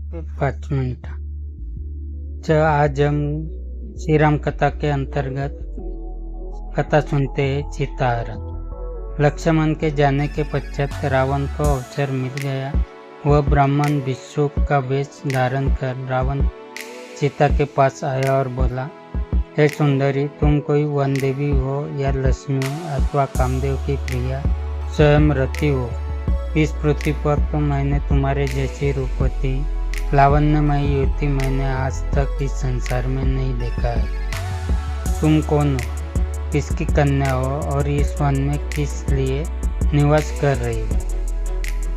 5 minute. आज हम श्री राम कथा के अंतर्गत कथा सुनते हैं सीताहरण। लक्ष्मण के जाने के पश्चात रावण को अवसर मिल गया। वह ब्राह्मण भिक्षुक का वेश धारण कर रावण सीता के पास आया और बोला, हे सुंदरी, तुम कोई वन देवी हो या लक्ष्मी अथवा कामदेव की प्रिया स्वयं रति हो। इस पृथ्वी पर तो मैंने तुम्हारे जैसी रूपवती लावण्यमयी युवती मैंने आज तक इस संसार में नहीं देखा है। तुम कौन हो, किसकी कन्या हो और इस वन में किस लिए निवास कर रही हो?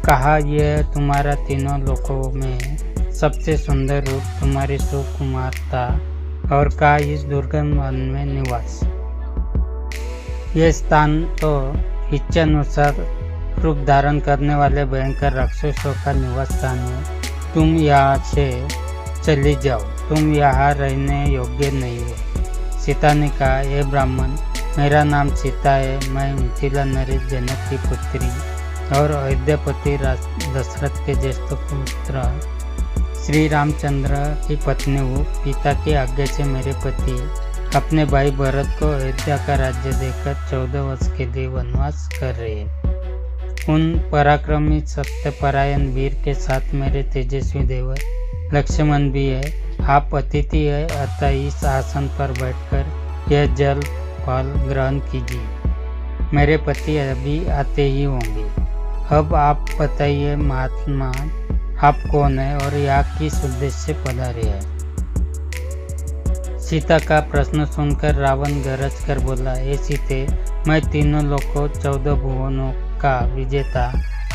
कहा यह तुम्हारा तीनों लोकों में सबसे सुंदर रूप तुम्हारी सुकुमारता और कहा इस दुर्गम वन में निवास। यह स्थान तो इच्छानुसार रूप धारण करने वाले भयंकर राक्षसों का निवास स्थान है। तुम यहाँ से चली जाओ, तुम यहाँ रहने योग्य नहीं हो। सीता ने कहा, हे ब्राह्मण, मेरा नाम सीता है। मैं मिथिला नरेश जनक की पुत्री और अयोध्यापति दशरथ के ज्येष्ठ पुत्र श्री रामचंद्र की पत्नी हूँ। पिता की आज्ञा से मेरे पति अपने भाई भरत को अयोध्या का राज्य देकर 14 वर्ष के लिए वनवास कर रहे हैं। उन पराक्रमी सत्यपरायण वीर के साथ मेरे तेजस्वी देवर लक्ष्मण भी है। आप अतिथि है, अतः इस आसन पर बैठकर यह जल फल ग्रहण कीजिए। मेरे पति अभी आते ही होंगे। अब आप बताइए महात्मा, आप कौन है और यहाँ किस उद्देश्य से पधारे हैं? सीता का प्रश्न सुनकर रावण गरज कर बोला, हे सीते, मैं तीनों लोकों 14 भुवनों का विजेता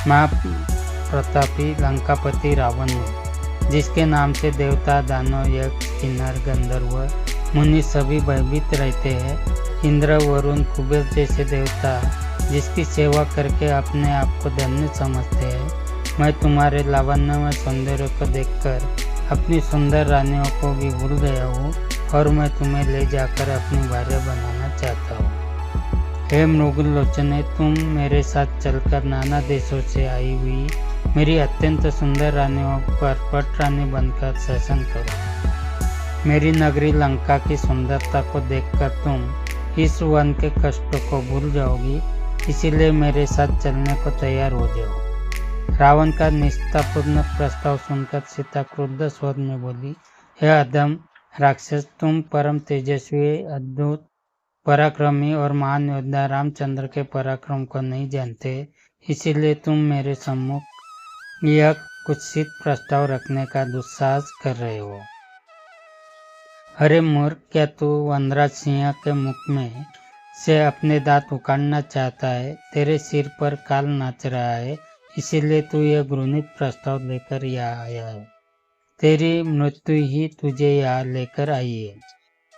महाप्रतापी लंकापति रावण हूँ, जिसके नाम से देवता, दानव, यक्ष, किन्नर, गंधर्व, मुनि सभी भयभीत रहते हैं। इंद्र, वरुण, कुबेर जैसे देवता जिसकी सेवा करके अपने आप को धन्य समझते हैं। मैं तुम्हारे लावण्यमय सौंदर्य को देखकर अपनी सुंदर रानियों को भी भूल गया हूँ और मैं तुम्हें ले जाकर अपनी भार्या बनाना चाहता हूँ। हे मृगलोचने, तुम मेरे साथ चलकर नाना देशों से आई हुई मेरी अत्यंत सुंदर रानियों पर पट रानी बनकर शासन करो। मेरी नगरी लंका की सुंदरता को देखकर तुम इस वन के कष्टों को भूल जाओगी, इसीलिए मेरे साथ चलने को तैयार हो जाओ। रावण का निष्ठापूर्ण प्रस्ताव सुनकर सीता क्रुद्ध स्वर में बोली, हे अधम राक्षस, तुम परम तेजस्वी, अद्भुत, पराक्रमी और महान योद्धा रामचंद्र के पराक्रम को नहीं जानते, इसीलिए तुम मेरे सम्मुख यह कुत्सित प्रस्ताव रखने का दुस्साहस कर रहे हो। अरे मूर्ख, क्या तू वनराज सिंह के मुख में से अपने दांत उखाड़ना चाहता है? तेरे सिर पर काल नाच रहा है, इसीलिए तू यह घृणित प्रस्ताव लेकर यहाँ आया है। तेरी मृत्यु ही तुझे यहाँ लेकर आई है।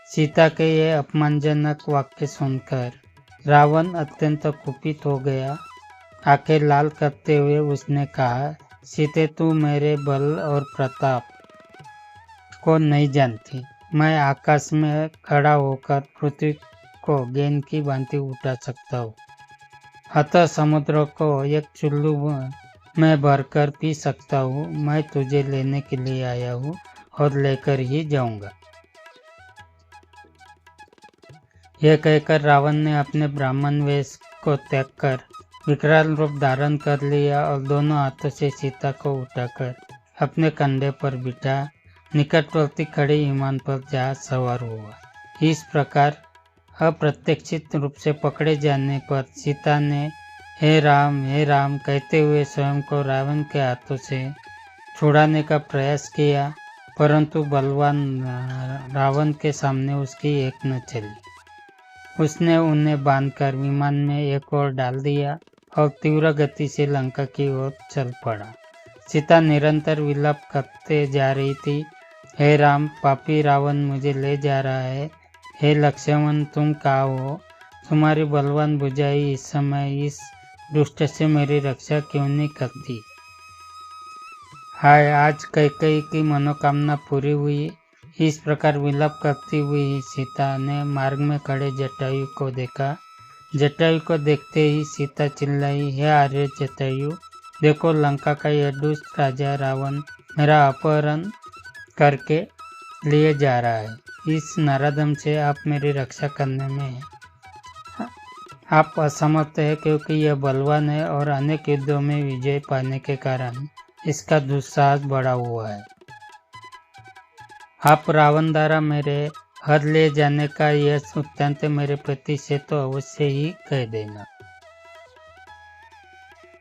सीता के ये अपमानजनक वाक्य सुनकर रावण अत्यंत कुपित हो गया। आंखें लाल करते हुए उसने कहा, सीते, तू मेरे बल और प्रताप को नहीं जानती। मैं आकाश में खड़ा होकर पृथ्वी को गेंद की भांति उठा सकता हूँ, अतः समुद्र को एक चुल्लू में भरकर पी सकता हूँ। मैं तुझे लेने के लिए आया हूँ और लेकर ही जाऊंगा। यह कहकर रावण ने अपने ब्राह्मण वेश को त्याग कर विकराल रूप धारण कर लिया और दोनों हाथों से सीता को उठाकर अपने कंधे पर बिठा निकटवर्ती खड़े विमान पर जा सवार हुआ। इस प्रकार अप्रत्याशित रूप से पकड़े जाने पर सीता ने हे राम कहते हुए स्वयं को रावण के हाथों से छुड़ाने का प्रयास किया, परंतु बलवान रावण के सामने उसकी एक न चली। उसने उन्हें बांधकर विमान में एक ओर डाल दिया और तीव्र गति से लंका की ओर चल पड़ा। सीता निरंतर विलाप करते जा रही थी, हे राम, पापी रावण मुझे ले जा रहा है। हे लक्ष्मण, तुम कहाँ हो? तुम्हारी बलवान भुजाई इस समय इस दुष्ट से मेरी रक्षा क्यों नहीं करती? हाय, आज कैकेयी की मनोकामना पूरी हुई। इस प्रकार विलाप करती हुई सीता ने मार्ग में खड़े जटायु को देखा। जटायु को देखते ही सीता चिल्लाई, हे आर्य जटायु, देखो लंका का यह दुष्ट राजा रावण मेरा अपहरण करके लिए जा रहा है। इस नराधम से आप मेरी रक्षा करने में आप असमर्थ है, क्योंकि यह बलवान है और अनेक युद्धों में विजय पाने के कारण इसका दुस्साहस बढ़ा हुआ है। आप रावण द्वारा मेरे हद ले जाने का यह वृत्तांत मेरे पति से तो अवश्य ही कह देना।